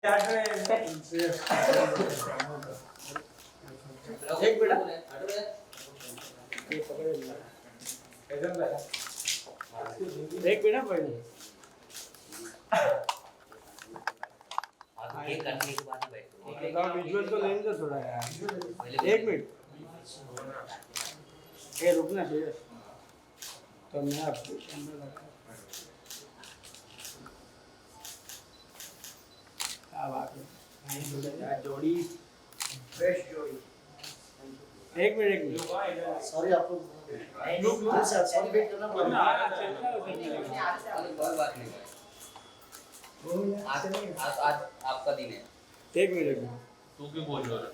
एक मिनट पहले आगे करने के बाद बैठो। विजुअल तो लेने दो थोड़ा यार। एक मिनट ये रुकना चाहिए तो मैं आपको अंदर लगा क्या बात है यार जोड़ी फ्रेश जोड़ी। एक मिनट सॉरी आपको सॉरी वेट करना पड़ेगा। कोई बात नहीं। आज आपका दिन है। एक मिनट तू क्यों बोल रहा है?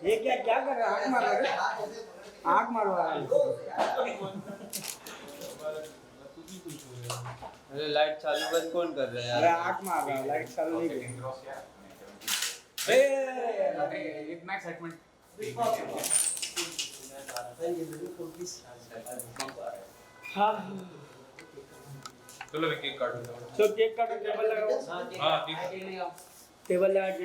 ये क्या क्या कर रहा है? आँख मार रहा है? आँख मारो अरे लाइट चालू बंद कौन कर रहा है यार? अरे आँख मार रहा है लाइट चालू नहीं की। एक मैच सेगमेंट हाँ चलो केक काटो। तो केक काटो टेबल लगाओ। हाँ ठीक है। टेबल लगा के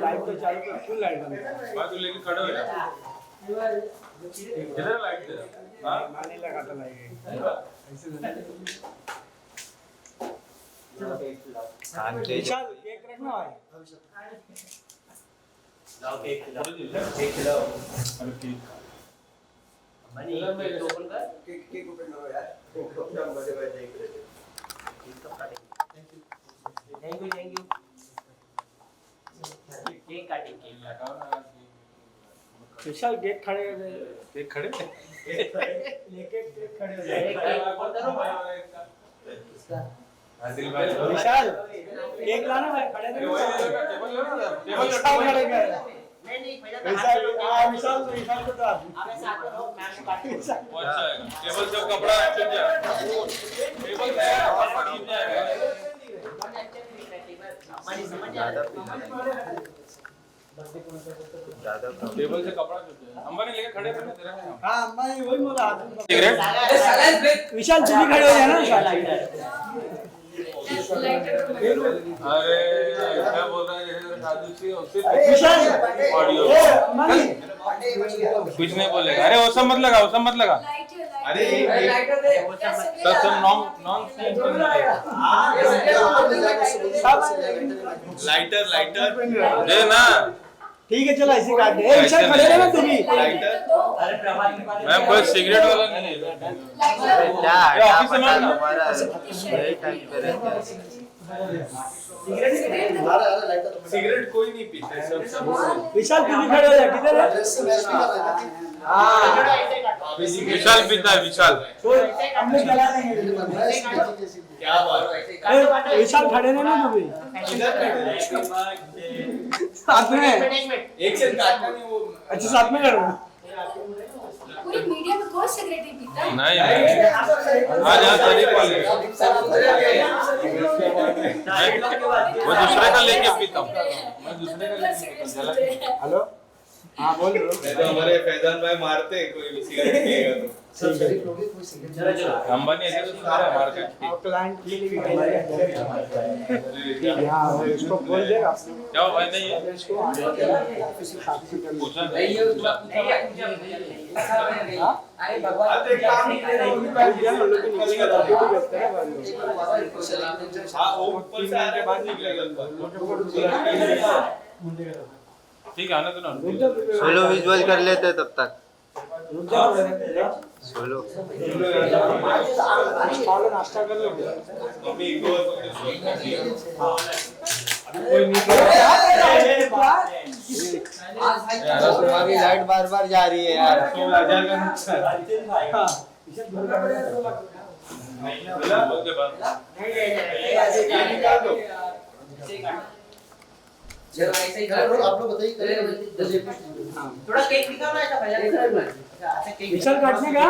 लाइट तो चालू कर क्यों लाइट बंद कर? बात तू लेके खड़ा हो जा। इधर लाइट दे। हाँ माने लगाता लाइट विशाल केक रखना भाई। लाओ केक खिलाओ। अरे केक मनी केक ओपन कर। केक ओपन करो यार। अपना birthday birthday thank you cake cutting cake लगाओ ना। विशाल केक खड़े केक खड़े? लेके केक खड़े हो जाए। आदिल भाई विशाल केक लाना भाई खड़े नहीं टेबल लो ना। टेबल खड़े गए। नहीं पहले विशाल विशाल को तो अबे साथ में रहो मैं काटूंगा। अच्छा है। टेबल से कपड़ा छूट जाए। टेबल से कपड़ा छूट जाएगा। टेबल से कपड़ा छूट जाए। अंबानी लेके खड़े रहना तेरा। हाँ मैं वही बोला सिगरेट? विशाल तुम भी खड़े हो जाना अरे क्या बोल रहा है साधु सी उससे विशाल ऑडियो कुछ नहीं बोलेगा। अरे वो सब मत लगा अरे सब नॉन लाइटर दे ना। ठीक है चलो ऐसे काट दे। विशाल खड़े रहना तुम भी। मैं कोई सिगरेट वाला नहीं है। क्या ऑफिस में हमारा यही टाइम पे रहता है। सिगरेट कोई नहीं पीता सब विशाल तुम भी खड़े हो जा। किधर है? विशाल पीता है विशाल। हम लोग जला देंगे। क्या बात विशाल खड़े रहना तुम भी। साथ में एक से काटना नहीं वो। अच्छा साथ में करो। पूरी मीडिया में कोई सिगरेट नहीं पीता। नहीं आज तारीख वाले वो दूसरे का लेके पीता हूँ। मैं दूसरे का लेके हेलो हाँ बोल रहे हो। तो हमारे फैजान भाई मारते कोई भी सिगरेट पिएगा तो। अंबानी ऐसे तो सुन रहा है मार्केट की। क्लाइंट के लिए भी हाँ इसको बोल देगा। क्या भाई नहीं है पूछा नहीं अरे भगवान हाँ वो ऊपर से आने के बाद निकलेगा। ठीक है आने तो ना। सोलो विजुअल कर लेते तब तक। सोलो नाश्ता कर लो। तुम्हारी लाइट बार बार जा रही है यार। चलो ऐसे ही आप लोग बताइए थोड़ा केक निकालना है भैया। अच्छा केक विशाल काटने का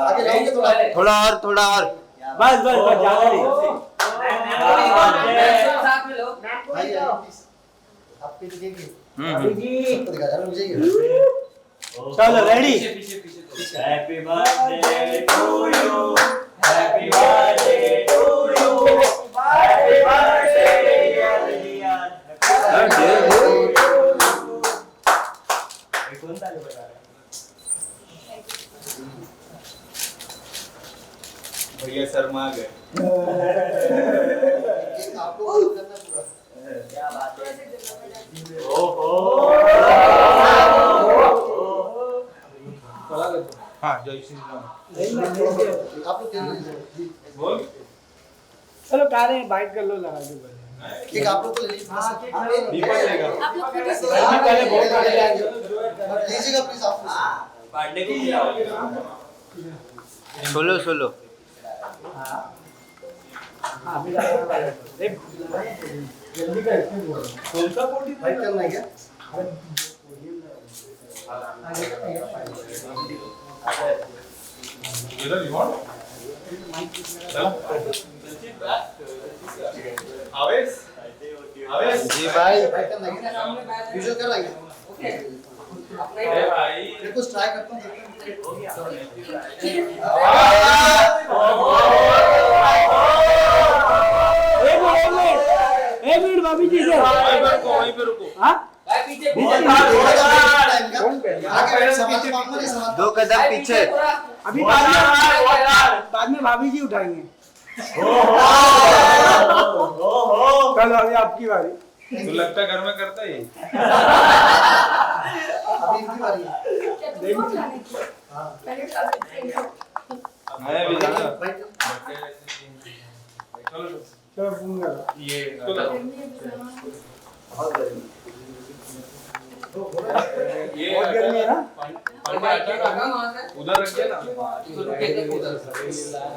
आगे जाओगे थोड़ा और बस ज्यादा नहीं। साथ में लो। आपके लिए जी यार मुझे चलो ready. Happy birthday to you happy birthday to you happy birthday शर्मा गए। आप लोग करना पूरा। क्या बात है। हाँ जय श्री राम। आप लोग क्या लीजिए? बोल। चलो कार है बाइट कर लो लगा दो पहले। केक आप लोग को ले लीजिए। दीपक लेगा। आप लोग खुद ही से पहले बहुत सारे लीजिएगा प्लीज आप। बर्थडे को क्या सोलो सोलो। हां अभी एक जल्दी कर इसमें बोल। कौन सा पोटी फाइट करना है क्या? इधर यू वांट आवेश आवेश जी भाई। फाइट करना है क्या? वीडियो कर रहा है क्या? ए भाई मेरे को ट्राई करता हूं। एक मिनट भाभी जी से वहीं पे रुको हां दो कदम पीछे। अभी बाद में भाभी जी उठाएंगे। चलो अभी आपकी बारी। तो लगता है घर में करता ही। अभी इनकी बारी है। क्या तुमको खिलाने की? पहले खा लेते हैं। मैं भी जाना। चलो चलो फोन करो। ये ये बहुत गर्मी है ना? उधर रखिए ना।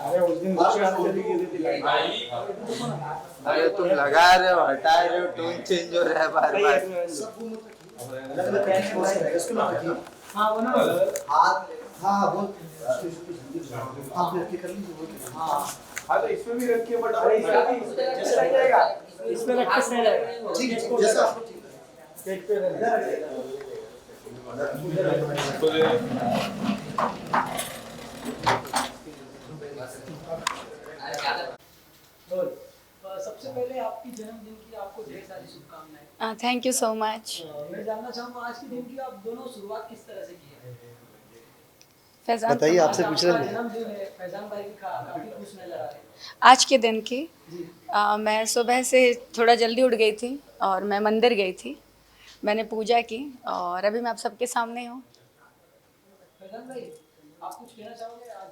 अरे उस दिन उसके हाथ चली गई थी लाइट। भाई अरे तुम लगा रहे हो हटा रहे हो टोन चेंज हो रहा है बार बार। हाँ वो ना हाँ बोल। आप लड़के कर लीजिए। हाँ तो इसमें भी रखिए बट अरे इसका भी जैसे रख जाएगा इसमें रख के सही रहेगा। ठीक है जैसा आप लोग ठीक है। केक पे रहेगा। तो ये सबसे पहले आपकी जन्मदिन की आपको ढेर सारी शुभकामनाएं। Thank you so much. मैं जानना चाहूंगा आज के दिन की आप दोनों शुरुआत किस तरह से की है? फैजान बताइए आपसे आज पूछ आपका रहे हैं। जन्मदिन है, फैजान भाई भी काफी खुश नजर आ रहे हैं। आज के दिन की मैं सुबह से थोड़ा जल्दी उठ गई थी और मैं मंदिर गई थी। मैंने पूजा की और अभी मैं आप सबके सामने हूँ। फैजान भाई आप कुछ कहना चाहोगे आज?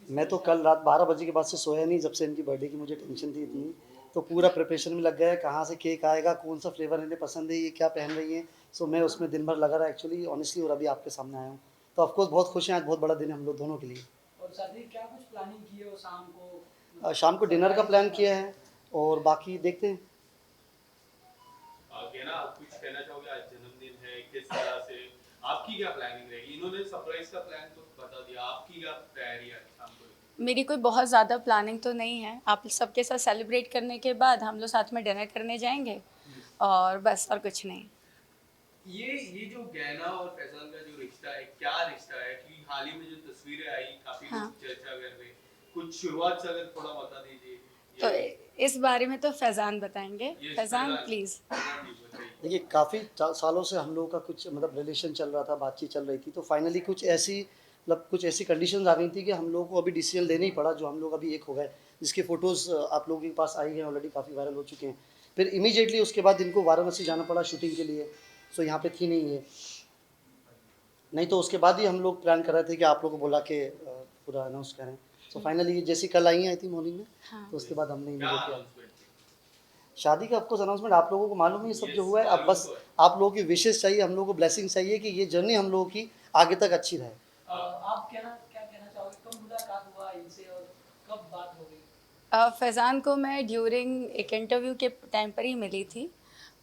मैं तो कल रात 12 बजे के बाद से सोया नहीं, जब से इनकी बर्थडे की मुझे टेंशन थी इतनी। तो पूरा प्रिपरेशन में लग गया है, कहाँ से केक आएगा, कौन सा फ्लेवर इन्हें पसंद है, ये क्या पहन रही हैं। सो मैं उसमें दिन भर लगा रहा एक्चुअली ऑनेस्टली, और अभी आपके सामने आया हूँ। तो ऑफकोर्स बहुत खुश हैं, आज बहुत बड़ा दिन है हम लोग दोनों के लिए। और साथ ही क्या कुछ प्लानिंग की है वो शाम को? शाम को डिनर का प्लान किया है और बाकी देखते हैं। आगे ना आप कुछ कहना चाहोगे? आज जन्मदिन है, किस तरह से आपकी क्या प्लानिंग रहेगी? इन्होंने सरप्राइज का प्लान तो बता दिया, आपकी क्या तैयारी है शाम को? मेरी कोई बहुत ज़्यादा प्लानिंग तो नहीं है। आप सबके साथ सेलिब्रेट करने के बाद हम लोग साथ में डिनर करने जाएंगे और बस, और कुछ नहीं। ये जो गैना और फैजान का जो रिश्ता है, क्या रिश्ता है? कि हाल ही में जो तस्वीरें आई काफी हाँ। चर्चा कर रहे, कुछ शुरुआत से अगर थोड़ा बता दीजिए। तो इस बारे में तो फैजान बताएंगे। ये फैजान प्लीज़। देखिए काफ़ी सालों से हम लोगों का कुछ मतलब रिलेशन चल रहा था, बातचीत चल रही थी। तो फाइनली कुछ ऐसी कंडीशंस आ गई थी कि हम लोगों को अभी डिसीजन लेना ही पड़ा, जो हम लोग अभी एक हो गए, जिसके फ़ोटोज़ आप लोगों के पास आई हैं ऑलरेडी, काफ़ी वायरल हो चुके हैं। फिर इमीडिएटली उसके बाद इनको वाराणसी जाना पड़ा शूटिंग के लिए। सो यहाँ पे थी नहीं है, नहीं तो उसके बाद ही हम लोग प्लान कर रहे थे कि आप लोगों को बुला के पूरा अनाउंस करें। सो फाइनली जैसी कल आई आई थी मॉर्निंग में, तो उसके बाद हमने इमीडिएट किया शादी का। ऑफकोर्स अनाउंसमेंट आप लोगों को मालूम है ये सब जो हुआ है। अब बस आप लोगों की विशेष चाहिए, हम लोगों को ब्लेसिंग चाहिए कि ये जर्नी हम लोगों की आगे तक अच्छी रहे। आप क्या कहना चाहोगे? कब मुलाकात हुआ इनसे और कब बात हो गई? फैज़ान को मैं ड्यूरिंग एक इंटरव्यू के टाइम पर ही मिली थी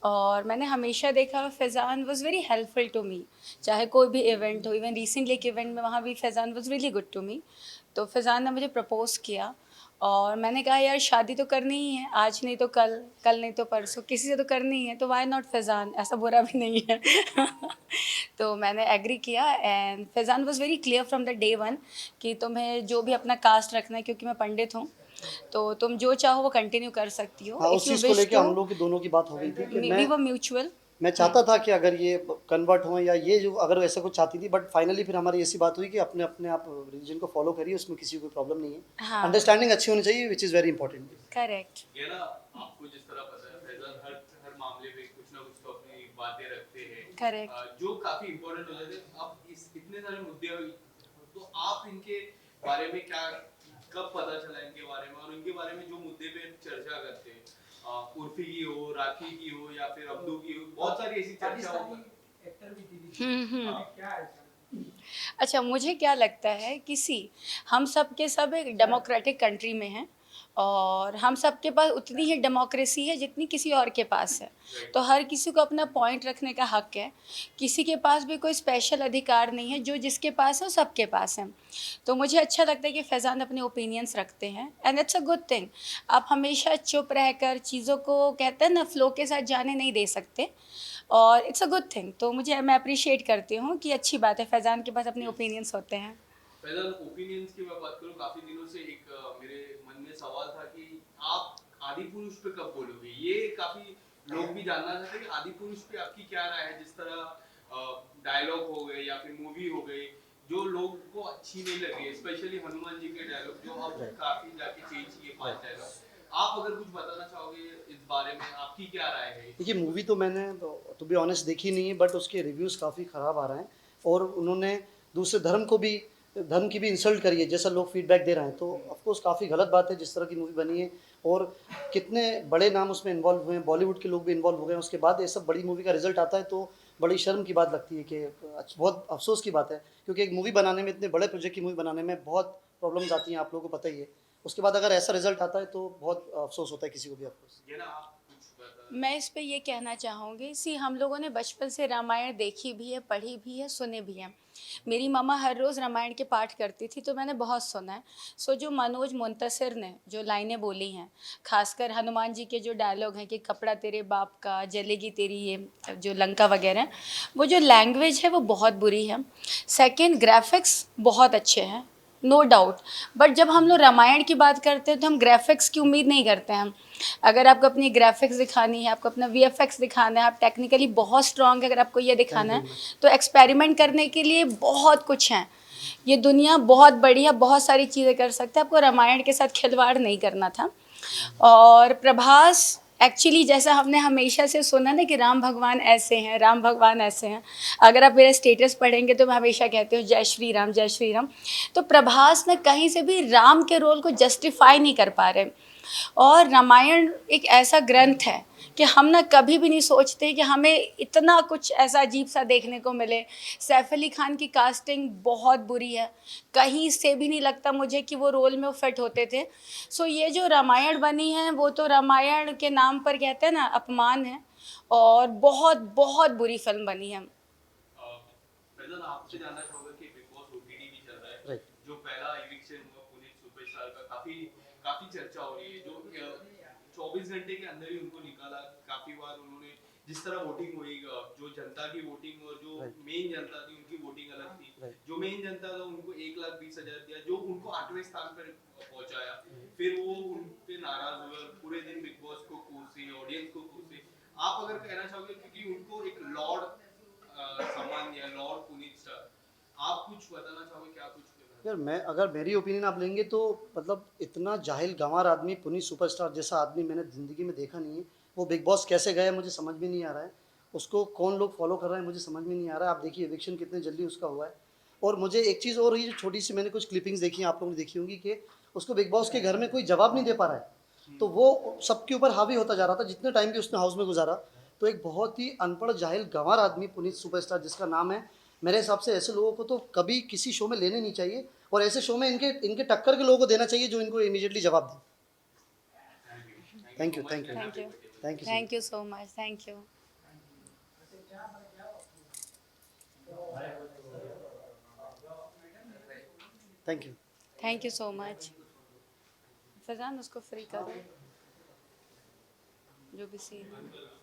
और मैंने हमेशा देखा Faizan was very helpful to me. चाहे कोई भी इवेंट हो, इवन रिसेंटली एक इवेंट में वहाँ भी Faizan was really good to me. तो फैज़ान ने मुझे प्रपोज़ किया और मैंने कहा यार शादी तो करनी ही है, आज नहीं तो कल, कल नहीं तो परसों, किसी से तो करनी ही है, तो वाई नॉट फैज़ान, ऐसा बुरा भी नहीं है। तो मैंने एग्री किया and Faizan was very clear from the day one कि तुम्हें जो भी अपना कास्ट रखना है, क्योंकि मैं पंडित हूँ, तो तुम जो चाहो वो कंटिन्यू कर सकती हो। हाँ, उस चीज़ को लेके हम लोग की दोनों की बात हो गई थी कि वी वर म्यूचुअल। मैं चाहता था कि अगर ये कन्वर्ट हो या ये जो अगर ऐसा कुछ चाहती थी, बट फाइनली फिर हमारी ऐसी बात हुई कि अपने अपने आप रिलीजन को फॉलो करिए, उसमें किसी को कोई प्रॉब्लम नहीं है। हाँ। अंडरस्टैंडिंग अच्छी होनी चाहिए, which is very important. Correct. ये ना आपको जिस तरह पता है फैजल हर मामले में कुछ ना कुछ तो अपनी बातें रखते हैं। करेक्ट। जो काफी इंपॉर्टेंट हो जाते हैं। अब इस इतने सारे मुद्दे हुए तो आप इनके बारे में क्या कब पता चला इनके बारे में और इनके बारे में जो मुद्दे पे चर्चा करते हैं उर्फी की हो, राखी की हो या फिर अब्दू की हो, बहुत सारी ऐसी चर्चा होती है। एक्टर भी थी क्या है अच्छा, मुझे क्या लगता है हम सब के सब एक डेमोक्रेटिक कंट्री में हैं और हम सब के पास उतनी ही डेमोक्रेसी है जितनी किसी और के पास है। तो हर किसी को अपना पॉइंट रखने का हक है। किसी के पास भी कोई स्पेशल अधिकार नहीं है, जो जिसके पास है वो सबके पास है। तो मुझे अच्छा लगता है कि फैज़ान अपने ओपिनियंस रखते हैं and it's a good thing. आप हमेशा चुप रहकर चीज़ों को कहते हैं ना फ्लो के साथ जाने नहीं दे सकते और इट्स अ गुड थिंग। तो मैं अप्रिशिएट करती हूँ कि अच्छी बात है फैज़ान के पास अपने ओपिनियंस होते हैं। फैजल ओपिनियंस की मैं बात करूं काफी दिनों से एक मेरे मन में सवाल था कि आप आदि पुरुष पे कब बोलोगे। ये काफी लोग भी जानना चाहते हैं कि आदि पुरुष पे आपकी क्या राय है। जिस तरह डायलॉग हो गए या फिर मूवी हो गई जो लोग को अच्छी नहीं लगी, स्पेशली हनुमान जी के डायलॉग जो अब काफी जाके चेंज किए 5 डायलॉग। आप अगर कुछ बताना चाहोगे इस बारे में, आपकी क्या राय है। देखिए मूवी तो मैंने टू बी ऑनेस्ट देखी नहीं है, बट उसके रिव्यूज़ काफ़ी ख़राब आ रहे हैं और उन्होंने दूसरे धर्म की भी इंसल्ट करी है जैसा लोग फीडबैक दे रहे हैं। तो ऑफकोर्स काफ़ी गलत बात है जिस तरह की मूवी बनी है और कितने बड़े नाम उसमें इन्वॉल्व हुए हैं, बॉलीवुड के लोग भी इन्वॉल्व हो गए हैं। उसके बाद ये सब बड़ी मूवी का रिजल्ट आता है तो बड़ी शर्म की बात लगती है कि बहुत अफसोस की बात है, क्योंकि एक मूवी बनाने में, इतने बड़े प्रोजेक्ट की मूवी बनाने में बहुत प्रॉब्लम्स आती हैं, आप लोगों को पता ही है। उसके बाद अगर ऐसा रिजल्ट आता है तो बहुत अफसोस होता है किसी को भी। ऑफकोर्स ये ना आप कुछ बता। मैं इस पे ये कहना चाहूँगी हम लोगों ने बचपन से रामायण देखी भी है, पढ़ी भी है, सुने भी हैं। मेरी मम्मा हर रोज़ रामायण के पाठ करती थी तो मैंने बहुत सुना है। जो मनोज मुंतशिर ने जो लाइनें बोली हैं, खासकर हनुमान जी के जो डायलॉग हैं कि कपड़ा तेरे बाप का, जलेगी तेरी ये जो लंका वगैरह, वो जो लैंग्वेज है वो बहुत बुरी है। सेकंड, ग्राफिक्स बहुत अच्छे हैं, नो डाउट। बट जब हम लोग रामायण की बात करते हैं तो हम ग्राफिक्स की उम्मीद नहीं करते हैं। अगर आपको अपनी ग्राफिक्स दिखानी है, आपको अपना वीएफएक्स दिखाना है, आप टेक्निकली बहुत स्ट्रांग है, अगर आपको ये दिखाना है तो एक्सपेरिमेंट करने के लिए बहुत कुछ है। ये दुनिया बहुत बड़ी है, बहुत सारी चीज़ें कर सकते हैं। आपको रामायण के साथ खिलवाड़ नहीं करना था। और प्रभास एक्चुअली जैसा हमने हमेशा से सुना ना कि राम भगवान ऐसे हैं, राम भगवान ऐसे हैं। अगर आप मेरा स्टेटस पढ़ेंगे तो मैं हमेशा कहती हूँ जय श्री राम, जय श्री राम। तो प्रभास ना कहीं से भी राम के रोल को जस्टिफाई नहीं कर पा रहे। और रामायण एक ऐसा ग्रंथ है कि हम ना कभी भी नहीं सोचते कि हमें इतना कुछ ऐसा अजीब सा देखने को मिले। सैफ अली खान की कास्टिंग बहुत बुरी है, कहीं से भी नहीं लगता मुझे कि वो रोल में वो फिट होते थे। ये जो रामायण बनी है वो तो रामायण के नाम पर कहते हैं ना अपमान है और बहुत बहुत बुरी फिल्म बनी है। फैजल आपसे जानना चाहूंगा कि बिग बॉस ओटीटी भी चल रहा है। Right. जो पहला इविक्शन हुआ पुनीत सुपरस्टार का काफी चर्चा हो रही है। जो 24 घंटे के अंदर ही उनको निकाला। काफी बार उन्होंने जिस तरह वोटिंग हुई, जो जनता की वोटिंग और जो मेन जनता थी उनकी वोटिंग अलग थी। जो मेन जनता था उनको 1,20,000 दिया, जो उनको 8वें स्थान पर पहुंचाया। फिर वो उन पे नाराज हुए और पूरे दिन बिग बॉस को कोसे, ऑडियंस को कोसे। आप अगर कहना चाहोगे क्योंकि उनको एक लॉर्ड सम्मान दिया, लॉर्ड पुनीत स्टार, आप कुछ बताना चाहोगे क्या कुछ यार, मैं अगर मेरी ओपिनियन आप लेंगे तो मतलब इतना जाहिल गंवार आदमी, पुनीत सुपरस्टार जैसा आदमी मैंने ज़िंदगी में देखा नहीं है। वो बिग बॉस कैसे गया मुझे समझ में नहीं आ रहा है। उसको कौन लोग फॉलो कर रहे हैं मुझे समझ में नहीं आ रहा है। आप देखिए एविक्शन कितने जल्दी उसका हुआ है। और मुझे एक चीज़ और, ये जो छोटी सी मैंने कुछ क्लिपिंग्स देखी हैं, आप लोगों ने देखी होंगी कि उसको बिग बॉस के घर में कोई जवाब नहीं दे पा रहा है। तो वो सबके ऊपर हावी होता जा रहा था जितने टाइम भी उसने हाउस में गुजारा। तो एक बहुत ही अनपढ़ जाहिल गंवार आदमी पुनीत सुपरस्टार जिसका नाम है, मेरे हिसाब से ऐसे लोगों को तो कभी किसी शो में लेने नहीं चाहिए और ऐसे शो में इनके टक्कर के लोगों को देना चाहिए जो इनको इमीडिएटली जवाब दें। Thank you thank you thank you thank you thank you so much, thank you. Thank you. Thank you so much. Faizan उसको फ्री करो जो भी सीन है।